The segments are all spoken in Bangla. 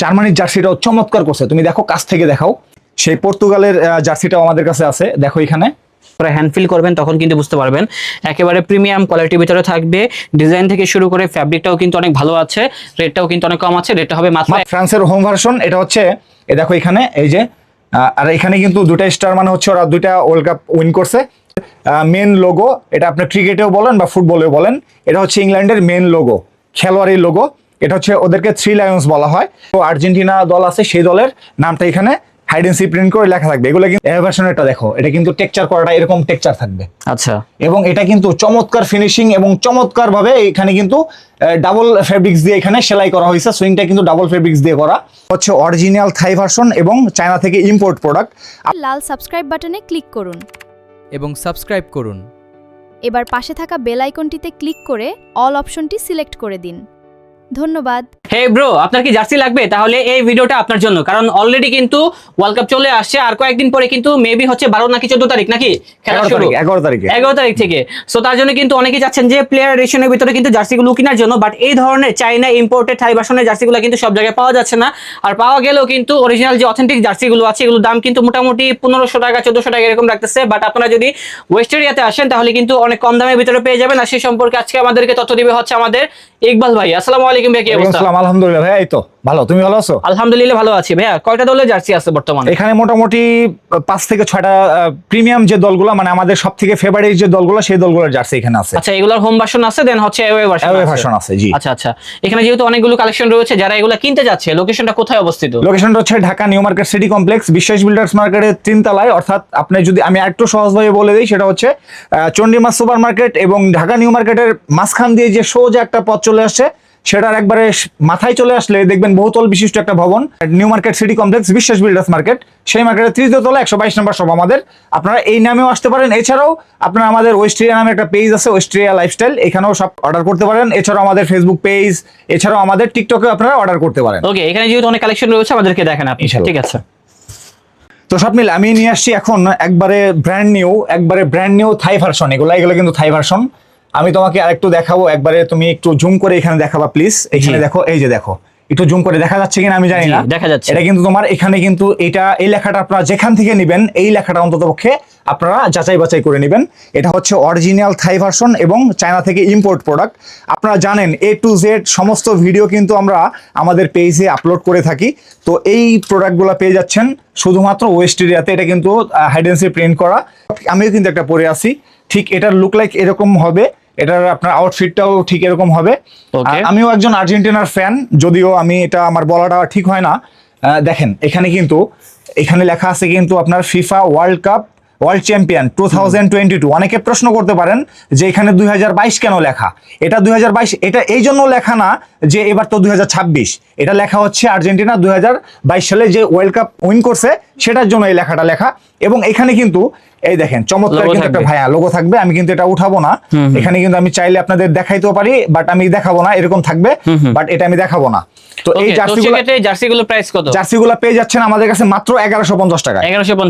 জার্মানির জার্সিটাও চমৎকার করছে, তুমি দেখো কাছ থেকে দেখাও। সেই পর্তুগালের জার্সিটাও আমাদের কাছে আছে, দেখো এখানে হ্যান্ড ফিল করবেন তখন কিন্তু বুঝতে পারবেন একেবারে প্রিমিয়াম কোয়ালিটির ভিতরে থাকবে। ডিজাইন থেকে শুরু করে ফ্যাব্রিকটাও কিন্তু অনেক ভালো আছে, রেটটাও কিন্তু অনেক কম আছে। রেটটা হবে মাত্র ফ্রান্সের হোম ভার্সন। এটা হচ্ছে দেখো এখানে এই যে আর এখানে কিন্তু দুটা স্টার মানে হচ্ছে ওরা দুইটা ওয়ার্ল্ড কাপ উইন করছে। মেন লোগো এটা আপনি ক্রিকেটেও বলেন বা ফুটবলেও বলেন, এটা হচ্ছে ইংল্যান্ডের মেন লোগো, খেলোয়াড়ি লোগো। এটা হচ্ছে ওদেরকে থ্রি লায়ন্স বলা হয়। তো আর্জেন্টিনা দল আছে, সেই দলের নামটা এখানে হাইড এন্ড সিক প্রিন্ট করে লেখা থাকবে। এগুলো কিন্তু এয়ার ভার্সনেরটা দেখো, এটা কিন্তু টেক্সচার করাটা এরকম টেক্সচার থাকবে। আচ্ছা, এবং এটা কিন্তু চমৎকার ফিনিশিং এবং চমৎকার ভাবে এখানে কিন্তু ডাবল ফেব্রিক্স দিয়ে এখানে সেলাই করা হয়েছে। সুইংটা কিন্তু ডাবল ফেব্রিক্স দিয়ে করা হচ্ছে, অরিজিনাল থাই ভার্সন এবং চায়না থেকে ইম্পোর্ট প্রোডাক্ট। লাল সাবস্ক্রাইব বাটনে ক্লিক করুন এবং সাবস্ক্রাইব করুন। এবার পাশে থাকা বেল আইকনটিতে ক্লিক করে অল অপশনটি সিলেক্ট করে দিন। ধন্যবাদ। হে ব্রো, আপনার কি জার্সি লাগবে? তাহলে এই ভিডিওটা আপনার জন্য, কারণ অলরেডি কিন্তু ওয়ার্ল্ড কাপ চলে আসছে, আর কয়েকদিন পরে কিন্তু মেবি হচ্ছে 12 নাকি 14 তারিখ নাকি খেলা শুরু, 11 তারিখ থেকে। সো তার জন্য কিন্তু অনেকেই যাচ্ছেন যে প্লেয়ার রেশনের ভিতরে কিন্তু জার্সিগুলো কেনার জন্য, বাট এই ধরনের চাইনা ইম্পোর্টেড থাই ভার্সনের জার্সিগুলো কিন্তু সব জায়গায় পাওয়া যাচ্ছে না। আর পাওয়া গেলেও কিন্তু অরিজিনাল যে অথেন্টিক জার্সিগুলো আছে এগুলোর দাম কিন্তু মোটামুটি 1500 টাকা 1400 টাকা এরকম রাখতেছে। বাট আপনারা যদি ওয়েস্ট এরিয়াতে আসেন তাহলে কিন্তু অনেক কম দামের ভিতরে পেয়ে যাবেন। আর সেই সম্পর্কে আজকে আমাদেরকে তথ্য দিবে হচ্ছে আমাদের ইকবাল ভাই। আসসালামু আলাইকুম ভাই, কি অবস্থা? আলহামদুলিল্লাহ ভাই, এই তো ভালো, তুমি ভালো আছো? আলহামদুলিল্লাহ ভালো আছি ভাইয়া। কয়টা দলের জার্সি আছে বর্তমানে? এখানে মোটামুটি 5 থেকে 6টা প্রিমিয়াম যে দলগুলো, মানে আমাদের সবথেকে ফেভারিট যে দলগুলো, সেই দলগুলোর জার্সি এখানে আছে। আচ্ছা, এগুলোর হোম ভার্সন আছে, দেন হচ্ছে অ্যাওয়ে ভার্সন আছে। জি আচ্ছা আচ্ছা। এখানে যেহেতু অনেকগুলো কালেকশন রয়েছে, যারা এগুলো কিনতে যাচ্ছে লোকেশনটা কোথায় অবস্থিত? লোকেশনটা হচ্ছে Dhaka new market city complex, বিশ্বাস বিল্ডার্স মার্কেটের 3 তলায়। অর্থাৎ আপনি যদি আমি একটু সহজভাবে বলে দিই, সেটা হচ্ছে চন্ডিমাস সুপার মার্কেট এবং ঢাকা নিউ মার্কেটের মাঝখান দিয়ে যে সোজা একটা পথ চলে আসছে, সেটার একবারে মাথায় চলে আসলে দেখবেন বহুতল বিশিষ্ট একটা ভবন, নিউ মার্কেট সিটি কমপ্লেক্স বিশ্বাস বিল্ডার্স মার্কেট। সেই মার্কেটের 3য় তলা 122 নম্বর সব আমাদের। আপনারা এই নামেও আসতে পারেন। এছাড়াও আপনারা আমাদের ওয়েস্ট্রিয়া নামে একটা পেজ আছে, ওয়েস্ট্রিয়া লাইফস্টাইল, এখানেও সব অর্ডার করতে পারেন। এছাড়াও আমাদের ফেসবুক পেজ, এছাড়াও আমাদের টিকটকে আপনারা অর্ডার করতে পারেন। ওকে, এখানে যেহেতু অনেক কালেকশন রয়েছে আমাদেরকে দেখেন আপনি, ঠিক আছে? তো সব মিলে আমি নিয়ে আসছি এখন একবারে ব্র্যান্ড নিউ থাই ভার্সন। এগুলো কিন্তু থাই ভার্সন। আমি তোমাকে আরেকটু দেখাবো, একবারে তুমি একটু জুম করে এখানে দেখাবা প্লিজ। এখানে দেখো, এই যে দেখো, একটু জুম করে দেখা যাচ্ছে কিনা আমি জানি না, দেখা যাচ্ছে। এটা কিন্তু তোমার এখানে কিন্তু এই লেখাটা আপনারা যেখান থেকে নেবেন, এই লেখাটা অন্ততপক্ষে আপনারা যাচাই বাছাই করে নেবেন। এটা হচ্ছে অরিজিনাল থাই ভার্সন এবং চায়না থেকে ইম্পোর্ট প্রোডাক্ট। আপনারা জানেন A to Z সমস্ত ভিডিও কিন্তু আমরা আমাদের পেজে আপলোড করে থাকি। তো এই প্রোডাক্টগুলো পেয়ে যাচ্ছেন শুধুমাত্র ওয়েস্ট এরিয়াতে। এটা কিন্তু হাইড এন্ড সিক প্রিন্ট করা। আমিও কিন্তু একটা পরে আছি, ঠিক এটার লুক লাইক এরকম হবে, এটার আপনার আউটফিটটাও ঠিক এরকম হবে। আমিও একজন আর্জেন্টিনার ফ্যান, যদিও আমি এটা আমার বলাটা ঠিক হয় না। দেখেন এখানে কিন্তু এখানে লেখা আছে কিন্তু আপনার ফিফা ওয়ার্ল্ড চ্যাম্পিয়ন 2022। অনেকে প্রশ্ন করতে পারেন যে এখানে 2022 কেন লেখা? এটা 2022 এটা এই জন্য লেখা না যে এবার তো 2026, এটা লেখা হচ্ছে আর্জেন্টিনা 2022 সালে যে ওয়ার্ল্ড কাপ উইন করছে সেটার জন্য এই লেখাটা লেখা। এবং এখানে কিন্তু এই দেখেন চমৎকার কিন্তু একটা ভাইয়া লোগো থাকবে। আমি কিন্তু এটা উঠাবো না, এখানে কিন্তু আমি চাইলে আপনাদের দেখাইতেও পারি, বাট আমি দেখাবো না, এরকম থাকবে, বাট এটা আমি দেখাবো না। তো এই জার্সিগুলো প্রাইস কত? জার্সিগুলো পেয়ে যাচ্ছেন আমাদের কাছে মাত্র 1150 টাকা,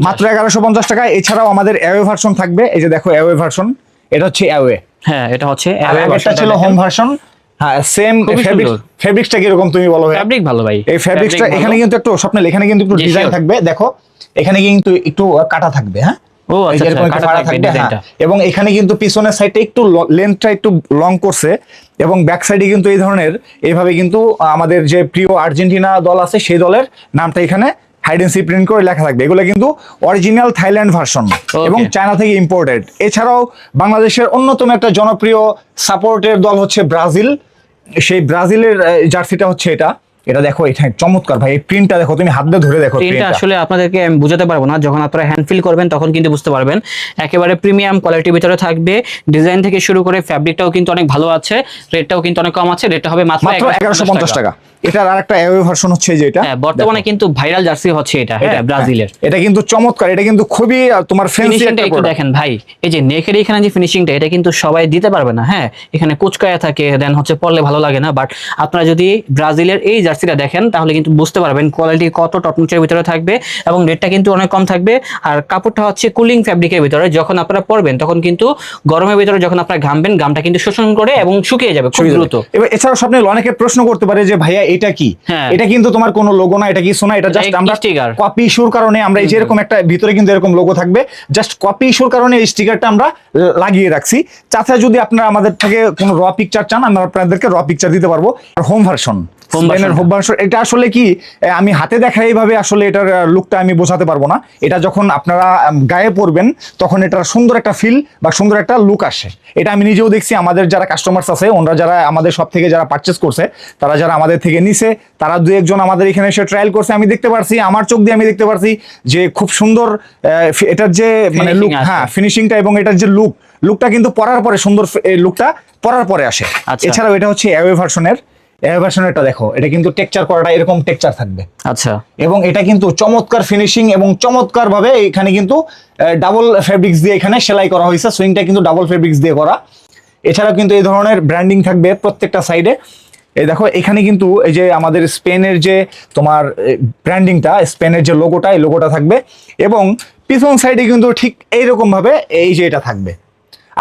মাত্র 1150 টাকায়। এছাড়াও আমাদের অ্যাওয়ে ভার্সন থাকবে। এই যে দেখো অ্যাওয়ে ভার্সন, এটা হচ্ছে অ্যাওয়ে। হ্যাঁ, এটা হচ্ছে অ্যাওয়ে ভার্সন, ছিল হোম ভার্সন। হ্যাঁ, সেম ফেব্রিক্সটা কি রকম তুমি বলো? ফেব্রিক ভালো ভাই। এই ফেব্রিক্সটা এখানে কিন্তু একটু স্বপ্নের, এখানে কিন্তু একটু ডিজাইন থাকবে। দেখো এখানে কিন্তু একটু কাটা থাকবে। হ্যাঁ, ও আচ্ছা, এবং এখানে কিন্তু পিছনের সাইডটা একটু লেন্থটা একটু লং করছে, এবং ব্যাক সাইডে কিন্তু এই ধরনের এইভাবে কিন্তু আমাদের যে প্রিয় আর্জেন্টিনা দল আছে সেই দলের নামটা এখানে হাইড এন্ড সিক প্রিন্ট করে লেখা থাকবে। এগুলো কিন্তু অরিজিনাল থাইল্যান্ড ভার্সন এবং চায়না থেকে ইম্পোর্টেড। এছাড়াও বাংলাদেশের অন্যতম একটা জনপ্রিয় সাপোর্টের দল হচ্ছে ব্রাজিল। সেই ব্রাজিলের জার্সিটা হচ্ছে এটা দেখো, এটা চমৎকার ভাই। এই প্রিন্টটা দেখো, তুমি হাত দিয়ে ধরে দেখো। প্রিন্টটা আসলে আপনাদেরকে আমি বুঝাতে পারবো না, যখন আপনারা হ্যান্ড ফিল করবেন তখন কিন্তু বুঝতে পারবেন। একেবারে প্রিমিয়াম কোয়ালিটির ভিতরে থাকবে। ডিজাইন থেকে শুরু করে ফ্যাব্রিকটাও কিন্তু অনেক ভালো আছে, রেটটাও কিন্তু অনেক কম আছে। রেটটা হবে মাত্র 1150 টাকা। এটার আরেকটা অ্যাওয়ে ভার্সন হচ্ছে যেটা বর্তমানে কিন্তু ভাইরাল জার্সি হচ্ছে এটা, হ্যাঁ, ব্রাজিলের। এটা কিন্তু চমৎকার, এটা কিন্তু খুবই তোমার ফ্যান্সি একটা একটু দেখেন ভাই, এই যে নেকের এখানে যে ফিনিশিংটা, এটা কিন্তু সবাই দিতে পারবে না। হ্যাঁ, এখানে কুচকায়া থাকে, দেন হচ্ছে পরলে ভালো লাগে না। বাট আপনারা যদি ব্রাজিলের এই জার্সিটা দেখেন তাহলে কিন্তু বুঝতে পারবেন কোয়ালিটি কত টপনচের ভিতরে থাকবে, এবং রেটটা কিন্তু অনেক কম থাকবে। আর কাপড়টা হচ্ছে কুলিং ফ্যাব্রিকের ভিতরে, যখন আপনারা পরবেন তখন কিন্তু গরমের ভিতরে যখন আপনারা ঘামবেন, ঘামটা কিন্তু শোষণ করে এবং শুকিয়ে যাবে খুব দ্রুত। এবার এছাড়াও স্বপ্নে অনেকে প্রশ্ন করতে পারে যে ভাইয়া এটা কি, হ্যাঁ। এটা কিন্তু তোমার কোনো লোগো না, এটা কিছু না, এটা জাস্ট আমরা sticker। কপি ইস্যুর কারণে আমরা এই যে এরকম একটা ভিতরে কিন্তু এরকম লোগো থাকবে, জাস্ট কপি ইস্যুর কারণে এই স্টিকারটা আমরা লাগিয়ে রাখছি। তাছাড়া যদি আপনারা আমাদের থেকে কোনো র পিকচার চান, আমরা আপনাদেরকে র পিকচার দিতে পারবো। হোম ভার্সন, হোম ভার্সন এটা আসলে কি আমি হাতে দেখা এইভাবে আসলে এটার লুকটা আমি বোঝাতে পারবো না। এটা যখন আপনারা গায়ে পরবেন তখন এটার সুন্দর একটা ফিল বা সুন্দর একটা লুক আসে। এটা আমি নিজেও দেখছি, আমাদের যারা কাস্টমার্স আছে ওনারা যারা আমাদের সব থেকে যারা পারচেস করছে, তারা যারা আমাদের থেকে নিছে, তারা দু একজন আমাদের এখানে এসে ট্রায়াল করছে, আমি দেখতে পারছি, আমার চোখ দিয়ে আমি দেখতে পারছি যে খুব সুন্দর এটার যে মানে লুক, হ্যাঁ ফিনিশিংটা এবং এটার যে লুকটা কিন্তু পরার পরে সুন্দর, লুকটা পরার পরে আসে। এছাড়াও এটা হচ্ছে অ্যাওয়ে ভার্সনের, ভার্সনেরটা দেখো, এটা কিন্তু টেক্সচার করাটা এরকম টেক্সচার থাকবে। আচ্ছা, এবং এটা কিন্তু চমৎকার ফিনিশিং এবং চমৎকার ভাবে এখানে কিন্তু ডাবল ফেব্রিক্স দিয়ে এখানে সেলাই করা হয়েছে, সুইংটা কিন্তু ডাবল ফেব্রিক্স দিয়ে করা। এছাড়াও কিন্তু এই ধরনের ব্র্যান্ডিং থাকবে প্রত্যেকটা সাইডে। এই দেখো এখানে কিন্তু এই যে আমাদের স্পেনের যে তোমার ব্র্যান্ডিংটা, স্পেনের যে লোগোটা, এই লোগোটা থাকবে এবং পিছন সাইডে কিন্তু ঠিক এইরকম ভাবে এই যে এটা থাকবে।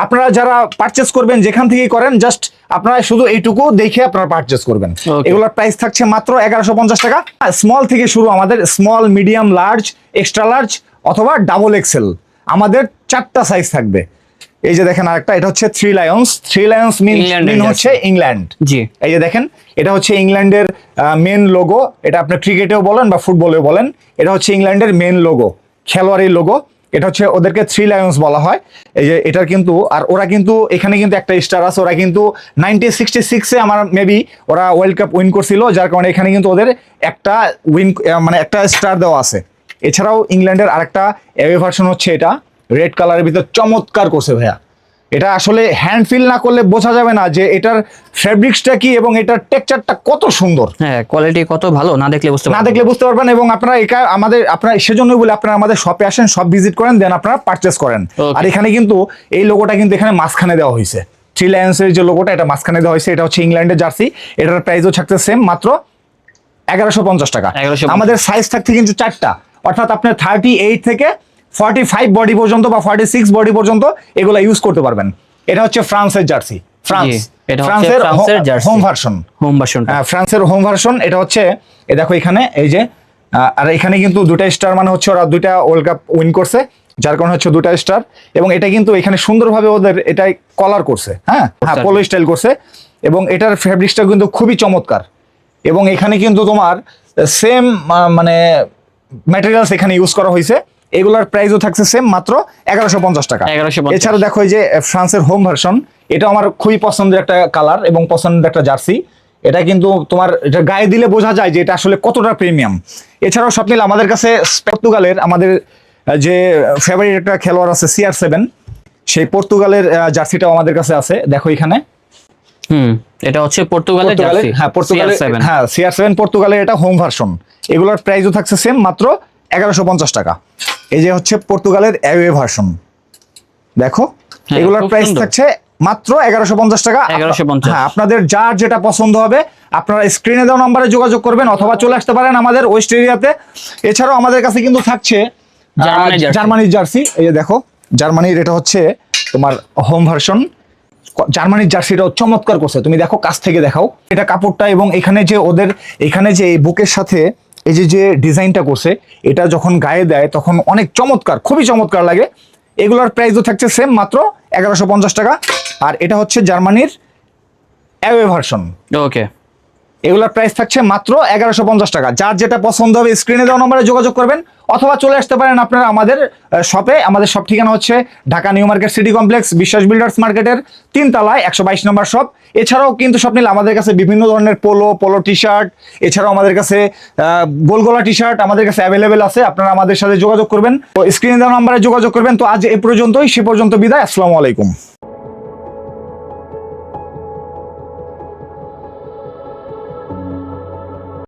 আপনারা যারা পারচেস করবেন যেখান থেকেই করেন, জাস্ট আপনারা শুধু এইটুকু দেখে আপনারা পারচেস করবেন। এগুলোর প্রাইস থাকছে মাত্র 1150 টাকা। স্মল থেকে শুরু, আমাদের small, medium, large, extra large অথবা ডাবল এক্সেল, আমাদের 4টা সাইজ থাকবে। এই যে দেখেন আরেকটা, এটা হচ্ছে থ্রি লায়ন্স মিন হচ্ছে ইংল্যান্ড। জি, এই যে দেখেন এটা হচ্ছে ইংল্যান্ডের মেন লোগো, এটা আপনি ক্রিকেটেও বলেন বা ফুটবলেও বলেন, এটা হচ্ছে ইংল্যান্ডের মেন লোগো, খেলোয়াড়ি লোগো। এটা হচ্ছে ওদেরকে থ্রি লায়ন্স বলা হয়। এই যে এটার কিন্তু, আর ওরা কিন্তু এখানে কিন্তু একটা স্টার আছে, ওরা কিন্তু 1966-এ আমার মেবি ওরা ওয়ার্ল্ড কাপ উইন করছিল, যার কারণে এখানে কিন্তু ওদের একটা মানে একটা স্টার দেওয়া আছে। এছাড়াও ইংল্যান্ডের আরেকটা অ্যাওয়ে ভার্সন হচ্ছে এটা, রেড কালারের ভিতর চমৎকার করছে ভাইয়া। এটা আসলে হ্যান্ড ফিল না করলে বোঝা যাবে না যে এটার ফেব্রিক্সটা কি এবং এটার টেক্সচারটা কত সুন্দর। হ্যাঁ, কোয়ালিটি কত ভালো, না দেখলে বুঝতে পারবেন। এবং আপনারা এটা আপনারা সেজন্যই বলে আপনারা আমাদের শপে আসেন, শপ ভিজিট করেন, দেন আপনারা পারচেস করেন। আর এখানে কিন্তু এই লোগোটা কিন্তু এখানে মাঝখানে দেওয়া হয়েছে, থ্রি লায়ন্সের যে লোগোটা এটা মাঝখানে দেওয়া হয়েছে। এটা হচ্ছে ইংল্যান্ডের জার্সি, এটার প্রাইসও থাকছে সেম, মাত্র 1150 টাকা। আমাদের সাইজ থাকছে কিন্তু 4টা, অর্থাৎ আপনার 38 থেকে 45 বডি পর্যন্ত বা 46 বডি পর্যন্ত এগুলা ইউজ করতে পারবেন। এটা হচ্ছে ফ্রান্সের জার্সি, ফ্রান্সের হোম ভার্সন, ফ্রান্সের হোম ভার্সন। এটা হচ্ছে দেখো এখানে এই যে, আর এখানে কিন্তু 2টা স্টার, মানে হচ্ছে ওরা 2টা ওয়ার্ল্ড কাপ উইন করছে, যার কারণে হচ্ছে 2টা স্টার। এবং এটা কিন্তু এখানে সুন্দরভাবে ওদের এটাই কলার করছে, হ্যাঁ পোলো স্টাইল করছে। এবং এটার ফেব্রিক্সটা কিন্তু খুবই চমৎকার। এবং এখানে কিন্তু তোমার সেম মানে ম্যাটেরিয়ালস এখানে ইউজ করা হয়েছে। এগুলার প্রাইসও থাকছে সেম, মাত্র 1150 টাকা। এছাড়া দেখো এই যে ফ্রান্সের হোম ভার্সন, এটা আমার খুবই পছন্দের একটা কালার এবং পছন্দের একটা জার্সি। এটা কিন্তু তোমার এটা গায়ে দিলে বোঝা যায় যে এটা আসলে কতটা প্রিমিয়াম। এছাড়াও সব মিলে আমাদের কাছে পর্তুগালের আমাদের যে ফেভারিট একটা খেলোয়াড় আছে CR7, সেই পর্তুগালের জার্সিটাও আমাদের কাছে আছে। দেখো এখানে, এটা হচ্ছে পর্তুগালের জার্সি, হ্যাঁ পর্তুগালের, হ্যাঁ CR7 পর্তুগালের এটা হোম ভার্সন। এগুলোর প্রাইসও থাকছে সেম, মাত্র 1150 টাকা। এই যে হচ্ছে পর্তুগালের অ্যাওয়ে ভার্সন, দেখো এগুলোর প্রাইস থাকছে মাত্র 1150 টাকা। হ্যাঁ, আপনাদের যার যেটা পছন্দ হবে আপনারা স্ক্রিনে দেওয়া নম্বরে যোগাযোগ করবেন অথবা চলে আসতে পারেন আমাদের ওয়েস্ট এরিয়াতে। এছাড়াও আমাদের কাছে কিন্তু থাকছে জার্মানির জার্সি। এই যে দেখো জার্মানির, এটা হচ্ছে তোমার হোম ভার্সন। জার্মানির জার্সিটাও চমৎকার করছে, তুমি দেখো কাছ থেকে দেখাও এটা কাপড়টা। এবং এখানে যে ওদের এখানে যে এই বুকের সাথে এই যে ডিজাইনটা করছে, এটা যখন গায়ে দেয় তখন অনেক চমৎকার, খুবই চমৎকার লাগে। এগুলোর প্রাইসও থাকছে সেম, মাত্র 1150 টাকা। আর এটা হচ্ছে জার্মানির অ্যাওয়ে ভার্সন। ওকে, এগুলোর প্রাইস থাকছে মাত্র 1150 টাকা। যার যেটা পছন্দ হবে স্ক্রিনে দেওয়া নম্বরে যোগাযোগ করবেন অথবা চলে আসতে পারেন আপনারা আমাদের শপে। আমাদের শপ ঠিকানা হচ্ছে Dhaka new market city complex, বিশ্বাস বিল্ডার্স মার্কেটের 3 তলায় 122 নম্বর শপ। এছাড়াও কিন্তু শপ নিলে আমাদের কাছে বিভিন্ন ধরনের পোলো টি শার্ট, এছাড়াও আমাদের কাছে গোলগলা টি শার্ট আমাদের কাছে অ্যাভেলেবেল আছে। আপনারা আমাদের সাথে যোগাযোগ করবেন, স্ক্রিনে দেওয়া নম্বরে যোগাযোগ করবেন। তো আজ এই পর্যন্তই, সে পর্যন্ত বিদায়, আসসালামু আলাইকুম।